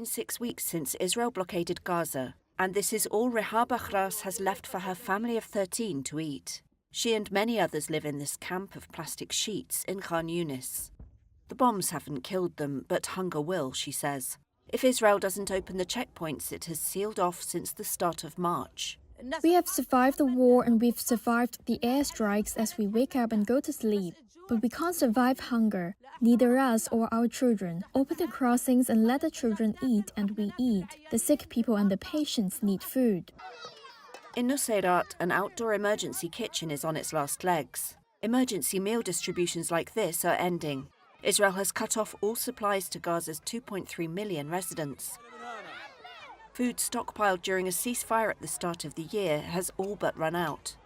been 6 weeks since Israel blockaded Gaza, and this is all Rehab Achras has left for her family of 13 to eat. She and many others live in this camp of plastic sheets in Khan Yunis. The bombs haven't killed them, but hunger will, she says. If Israel doesn't open the checkpoints it has sealed off since the start of March. We have survived the war and we've survived the airstrikes as we wake up and go to sleep. But we can't survive hunger, neither us or our children. Open the crossings and let the children eat, and we eat. The sick people and the patients need food. In Nuseirat, an outdoor emergency kitchen is on its last legs. Emergency meal distributions like this are ending. Israel has cut off all supplies to Gaza's 2.3 million residents. Food stockpiled during a ceasefire at the start of the year has all but run out.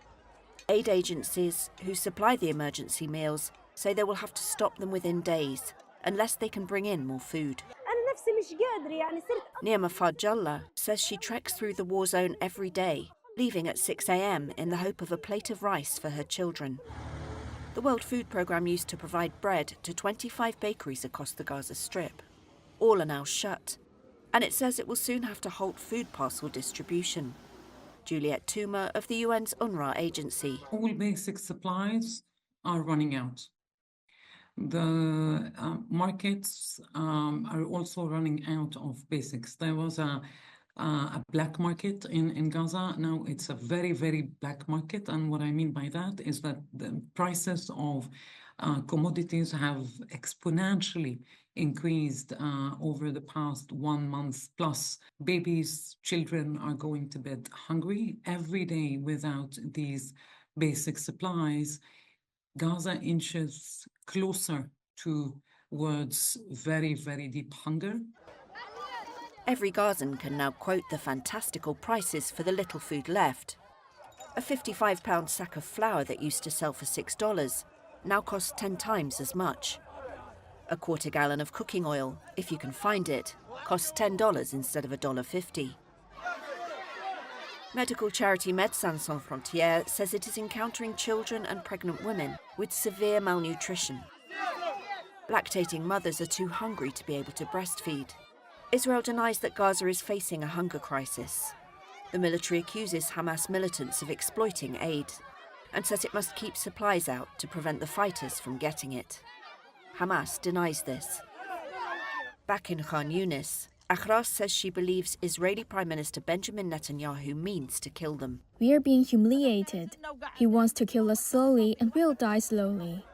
Aid agencies, who supply the emergency meals, say they will have to stop them within days, unless they can bring in more food. Nirma Fadjallah says she treks through the war zone every day, leaving at 6 a.m. in the hope of a plate of rice for her children. The World Food Programme used to provide bread to 25 bakeries across the Gaza Strip. All are now shut, and it says it will soon have to halt food parcel distribution. Juliet Toomer of the UN's UNRWA agency. All basic supplies are running out. The markets are also running out of basics. There was a black market in Gaza. Now it's a very, very black market. And what I mean by that is that the prices of commodities have exponentially increased over the past 1 month plus. Babies, children are going to bed hungry every day without these basic supplies. Gaza inches closer towards very, very deep hunger. Every Gazan can now quote the fantastical prices for the little food left. A 55-pound sack of flour that used to sell for $6 now costs 10 times as much. A quarter gallon of cooking oil, if you can find it, costs $10 instead of $1.50. Medical charity Médecins Sans Frontières says it is encountering children and pregnant women with severe malnutrition. Lactating mothers are too hungry to be able to breastfeed. Israel denies that Gaza is facing a hunger crisis. The military accuses Hamas militants of exploiting aid and says it must keep supplies out to prevent the fighters from getting it. Hamas denies this. Back in Khan Yunis, Achras says she believes Israeli Prime Minister Benjamin Netanyahu means to kill them. We are being humiliated. He wants to kill us slowly and we'll die slowly.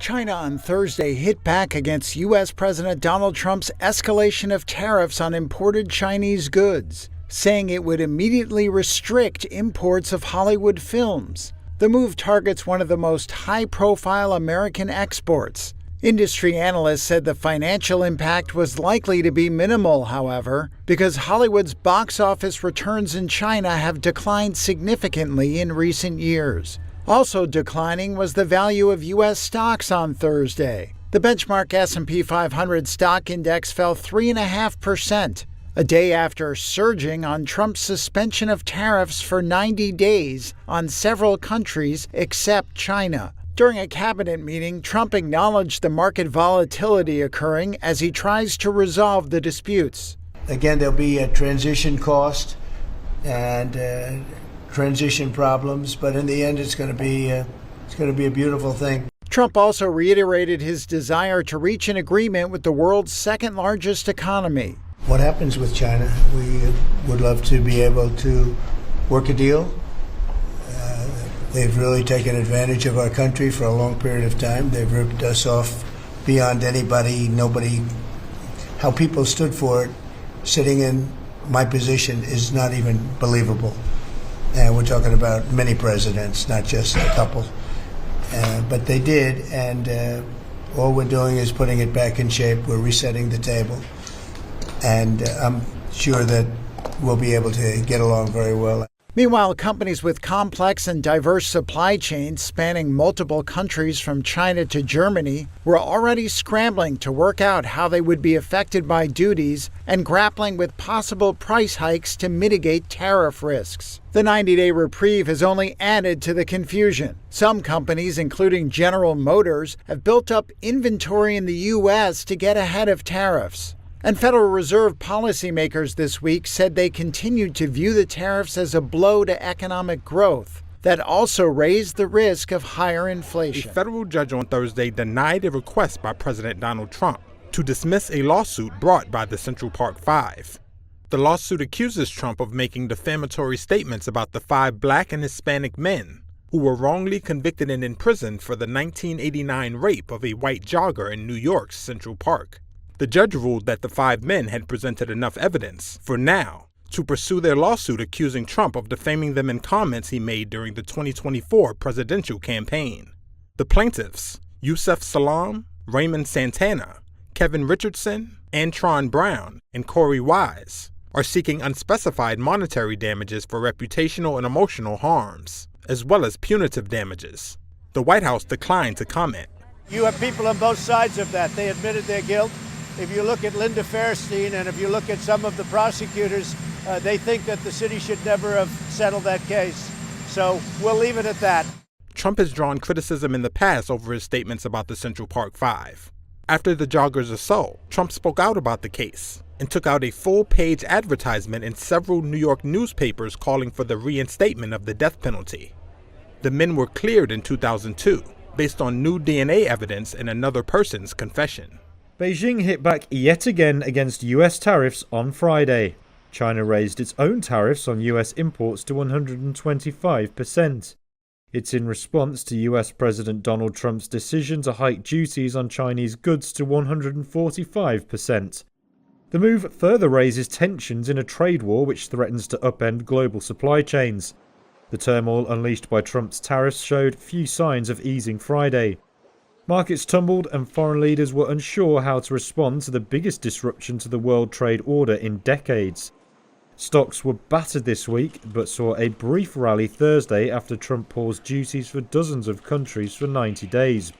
China on Thursday hit back against U.S. President Donald Trump's escalation of tariffs on imported Chinese goods, saying it would immediately restrict imports of Hollywood films. The move targets one of the most high-profile American exports. Industry analysts said the financial impact was likely to be minimal, however, because Hollywood's box office returns in China have declined significantly in recent years. Also declining was the value of U.S. stocks on Thursday. The benchmark S&P 500 stock index fell 3.5%, a day after surging on Trump's suspension of tariffs for 90 days on several countries except China. During a cabinet meeting, Trump acknowledged the market volatility occurring as he tries to resolve the disputes. Again, there'll be a transition cost and transition problems, but in the end, it's going to be a beautiful thing. Trump also reiterated his desire to reach an agreement with the world's second-largest economy. What happens with China? We would love to be able to work a deal. They've really taken advantage of our country for a long period of time. They've ripped us off beyond nobody. How people stood for it, sitting in my position, is not even believable. And we're talking about many presidents, not just a couple. But they did, and all we're doing is putting it back in shape. We're resetting the table. And I'm sure that we'll be able to get along very well. Meanwhile, companies with complex and diverse supply chains spanning multiple countries from China to Germany were already scrambling to work out how they would be affected by duties and grappling with possible price hikes to mitigate tariff risks. The 90-day reprieve has only added to the confusion. Some companies, including General Motors, have built up inventory in the U.S. to get ahead of tariffs. And Federal Reserve policymakers this week said they continued to view the tariffs as a blow to economic growth that also raised the risk of higher inflation. A federal judge on Thursday denied a request by President Donald Trump to dismiss a lawsuit brought by the Central Park Five. The lawsuit accuses Trump of making defamatory statements about the 5 black and Hispanic men who were wrongly convicted and imprisoned for the 1989 rape of a white jogger in New York's Central Park. The judge ruled that the 5 men had presented enough evidence, for now, to pursue their lawsuit accusing Trump of defaming them in comments he made during the 2024 presidential campaign. The plaintiffs, Yusef Salaam, Raymond Santana, Kevin Richardson, Antron Brown, and Corey Wise, are seeking unspecified monetary damages for reputational and emotional harms, as well as punitive damages. The White House declined to comment. You have people on both sides of that. They admitted their guilt. If you look at Linda Fairstein and if you look at some of the prosecutors, they think that the city should never have settled that case. So we'll leave it at that. Trump has drawn criticism in the past over his statements about the Central Park Five. After the jogger's assault, Trump spoke out about the case and took out a full-page advertisement in several New York newspapers calling for the reinstatement of the death penalty. The men were cleared in 2002 based on new DNA evidence and another person's confession. Beijing hit back yet again against US tariffs on Friday. China raised its own tariffs on US imports to 125%. It's in response to US President Donald Trump's decision to hike duties on Chinese goods to 145%. The move further raises tensions in a trade war which threatens to upend global supply chains. The turmoil unleashed by Trump's tariffs showed few signs of easing Friday. Markets tumbled and foreign leaders were unsure how to respond to the biggest disruption to the world trade order in decades. Stocks were battered this week, but saw a brief rally Thursday after Trump paused duties for dozens of countries for 90 days.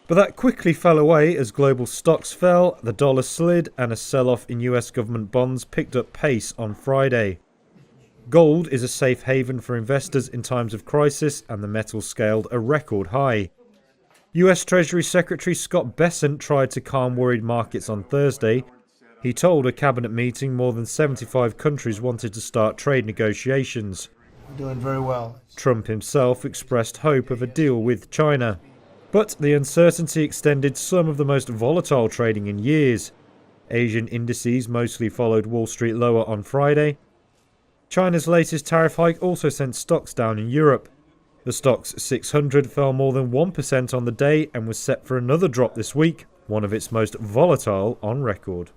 But that quickly fell away as global stocks fell, the dollar slid, and a sell-off in US government bonds picked up pace on Friday. Gold is a safe haven for investors in times of crisis, and the metal scaled a record high. US Treasury Secretary Scott Bessent tried to calm worried markets on Thursday. He told a cabinet meeting more than 75 countries wanted to start trade negotiations. We're doing very well. Trump himself expressed hope of a deal with China. But the uncertainty extended some of the most volatile trading in years. Asian indices mostly followed Wall Street lower on Friday. China's latest tariff hike also sent stocks down in Europe. The Stoxx 600 fell more than 1% on the day and was set for another drop this week, one of its most volatile on record.